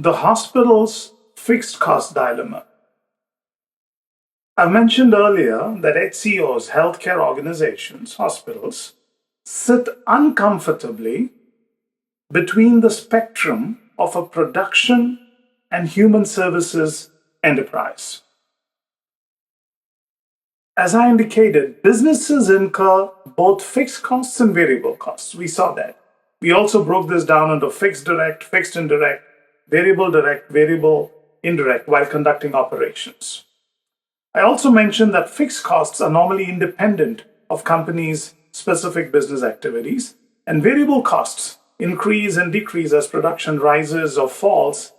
the hospital's fixed cost dilemma. I mentioned earlier that HCOs, healthcare organizations, hospitals, sit uncomfortably between the spectrum of a production and human services enterprise. As I indicated, businesses incur both fixed costs and variable costs. We saw that. We also broke this down into fixed direct, fixed indirect, variable indirect while conducting operations. I also mentioned that fixed costs are normally independent of companies' specific business activities, and variable costs increase and decrease as production rises or falls.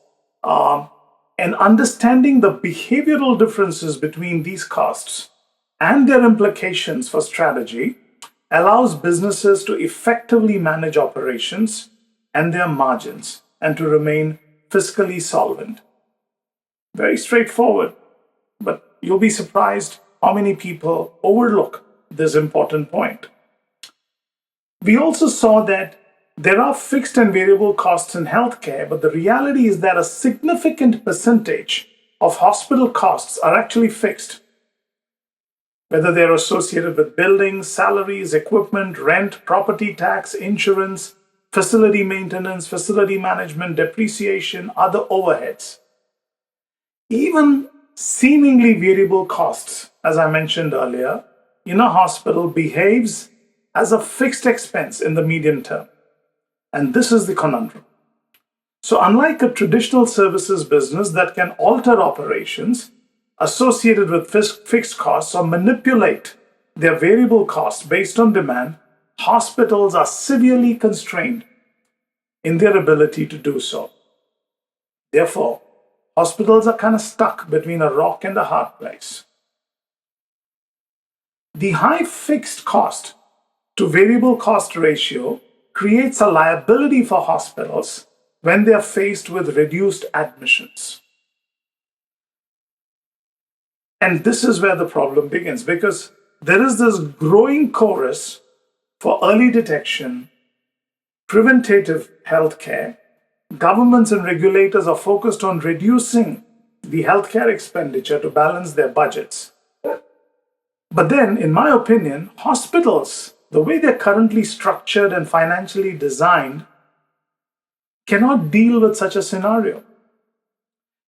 And understanding the behavioral differences between these costs and their implications for strategy allows businesses to effectively manage operations and their margins and to remain fiscally solvent. Very straightforward, but you'll be surprised how many people overlook this important point. We also saw that there are fixed and variable costs in healthcare, but the reality is that a significant percentage of hospital costs are actually fixed, whether they're associated with buildings, salaries, equipment, rent, property tax, insurance, facility maintenance, facility management, depreciation, other overheads. Even seemingly variable costs, as I mentioned earlier, in a hospital behaves as a fixed expense in the medium term. And this is the conundrum. So unlike a traditional services business that can alter operations associated with fixed costs or manipulate their variable costs based on demand, hospitals are severely constrained in their ability to do so. Therefore, hospitals are kind of stuck between a rock and a hard place. The high fixed cost to variable cost ratio creates a liability for hospitals when they are faced with reduced admissions. And this is where the problem begins, because there is this growing chorus for early detection, preventative healthcare. Governments and regulators are focused on reducing the healthcare expenditure to balance their budgets. But then, in my opinion, hospitals, the way they're currently structured and financially designed, cannot deal with such a scenario.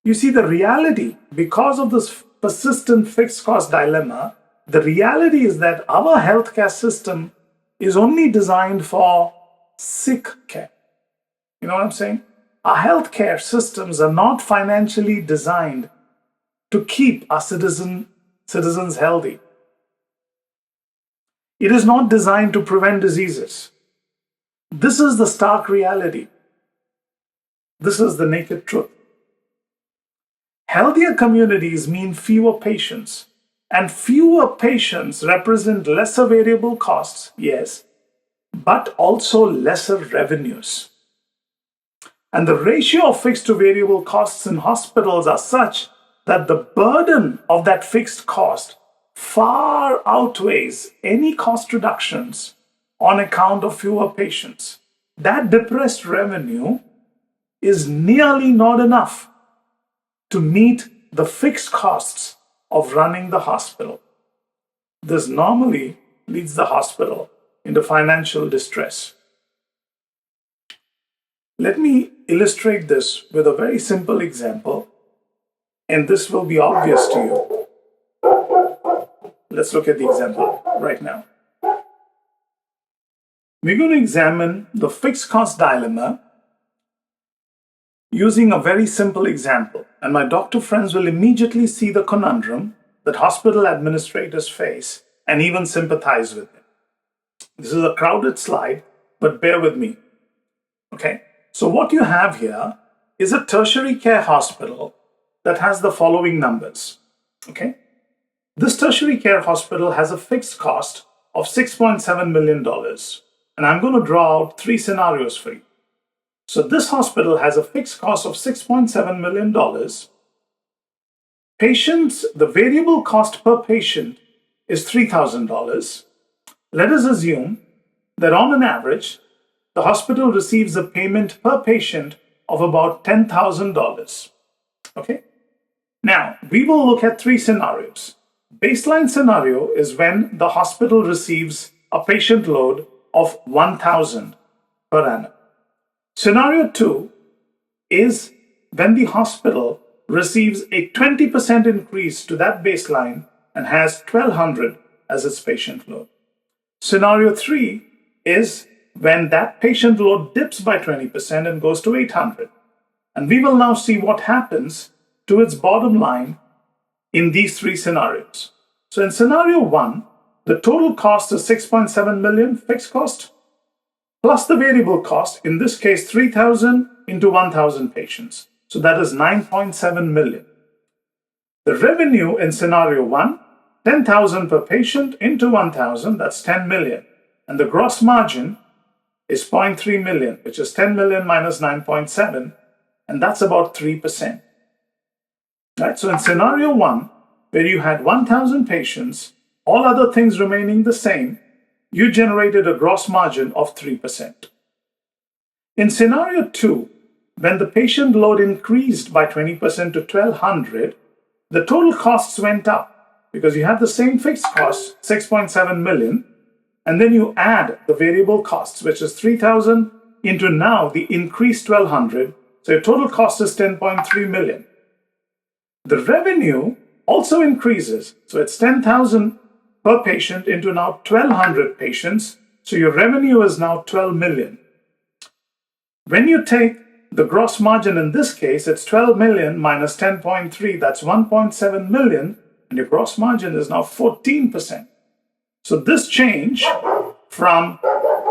You see, the reality, because of this persistent fixed cost dilemma, the reality is that our healthcare system is only designed for sick care. You know what I'm saying? Our healthcare systems are not financially designed to keep our citizens healthy. It is not designed to prevent diseases. This is the stark reality. This is the naked truth. Healthier communities mean fewer patients, and fewer patients represent lesser variable costs, yes, but also lesser revenues. And the ratio of fixed to variable costs in hospitals are such that the burden of that fixed cost far outweighs any cost reductions on account of fewer patients. That depressed revenue is nearly not enough to meet the fixed costs of running the hospital. This normally leads the hospital into financial distress. Let me illustrate this with a very simple example, and this will be obvious to you. Let's look at the example right now. We're going to examine the fixed cost dilemma using a very simple example, and my doctor friends will immediately see the conundrum that hospital administrators face and even sympathize with it. This is a crowded slide, but bear with me. Okay, so what you have here is a tertiary care hospital that has the following numbers. Okay, this tertiary care hospital has a fixed cost of $6.7 million, and I'm going to draw out three scenarios for you. So this hospital has a fixed cost of $6.7 million. Patients, the variable cost per patient is $3,000. Let us assume that on an average, the hospital receives a payment per patient of about $10,000. Okay? Now, we will look at three scenarios. Baseline scenario is when the hospital receives a patient load of 1,000 per annum. Scenario 2 is when the hospital receives a 20% increase to that baseline and has 1,200 as its patient load. Scenario 3 is when that patient load dips by 20% and goes to 800. And we will now see what happens to its bottom line in these three scenarios. So in scenario 1, the total cost is 6.7 million fixed cost plus the variable cost, in this case 3,000 into 1,000 patients. So that is 9.7 million. The revenue in scenario 1, 10,000 per patient into 1,000, that's 10 million. And the gross margin is 0.3 million, which is 10 million minus 9.7, and that's about 3%. Right? So in scenario 1, where you had 1,000 patients, all other things remaining the same, you generated a gross margin of 3%. In scenario 2, when the patient load increased by 20% to 1,200, the total costs went up because you have the same fixed cost, 6.7 million, and then you add the variable costs, which is 3,000 into now the increased 1,200, so your total cost is 10.3 million. The revenue also increases, so it's 10,000 per patient into now 1,200 patients, so your revenue is now 12 million. When you take the gross margin in this case, it's 12 million minus 10.3, that's 1.7 million, and your gross margin is now 14%. So this change from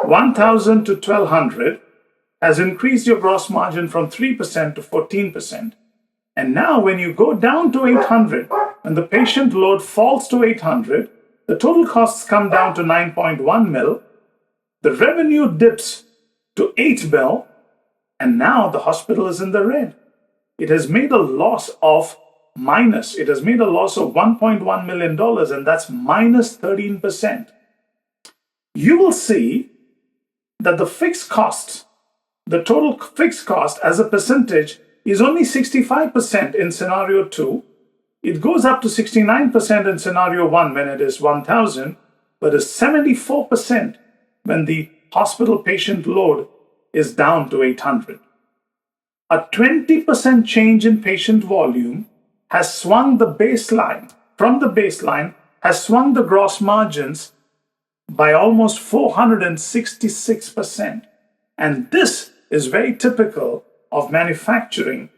1,000 to 1,200 has increased your gross margin from 3% to 14%. And now when you go down to 800, and the patient load falls to 800, the total costs come down to 9.1 mil, the revenue dips to 8 mil, and now the hospital is in the red. It has made a loss of $1.1 million, and that's minus 13%. You will see that the fixed cost, the total fixed cost as a percentage is only 65% in scenario 2. It goes up to 69% in scenario 1 when it is 1,000, but is 74% when the hospital patient load is down to 800. A 20% change in patient volume has swung the baseline, has swung the gross margins by almost 466%. And this is very typical of manufacturing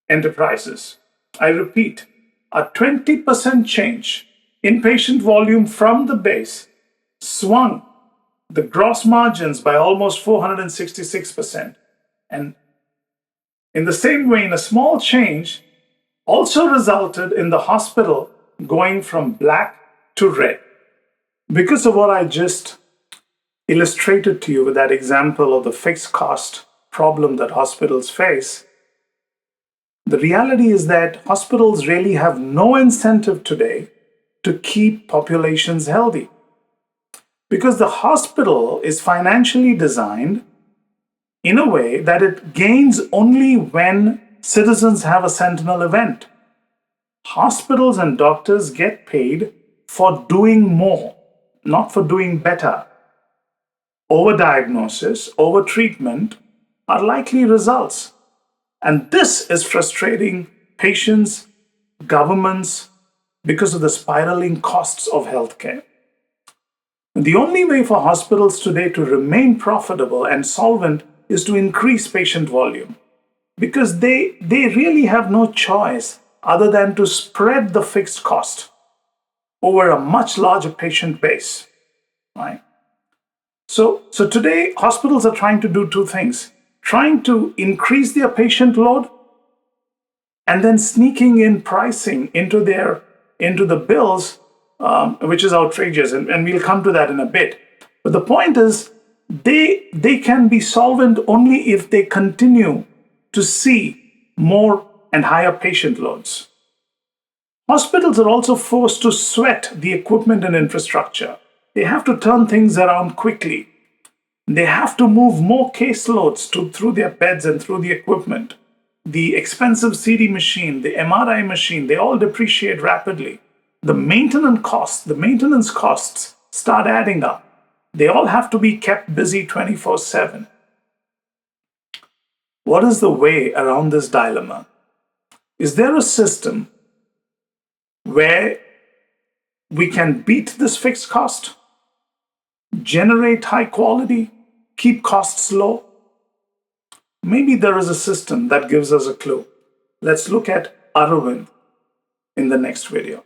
enterprises. I repeat, a 20% change in patient volume from the base swung the gross margins by almost 466%. And in the same way, a small change also resulted in the hospital going from black to red. Because of what I just illustrated to you with that example of the fixed cost problem that hospitals face, the reality is that hospitals really have no incentive today to keep populations healthy. Because the hospital is financially designed in a way that it gains only when citizens have a sentinel event. Hospitals and doctors get paid for doing more, not for doing better. Overdiagnosis, overtreatment are likely results. And this is frustrating patients, governments, because of the spiraling costs of healthcare. The only way for hospitals today to remain profitable and solvent is to increase patient volume, because they really have no choice other than to spread the fixed cost over a much larger patient base, right? So today, hospitals are trying to do two things: trying to increase their patient load and then sneaking in pricing into the bills, which is outrageous, and we'll come to that in a bit. But the point is, they can be solvent only if they continue to see more and higher patient loads. Hospitals are also forced to sweat the equipment and infrastructure. They have to turn things around quickly. They have to move more caseloads through their beds and through the equipment. The expensive CD machine, the MRI machine, they all depreciate rapidly. The maintenance costs start adding up. They all have to be kept busy 24/7. What is the way around this dilemma? Is there a system where we can beat this fixed cost, generate high quality, keep costs low? Maybe there is a system that gives us a clue. Let's look at Aravind in the next video.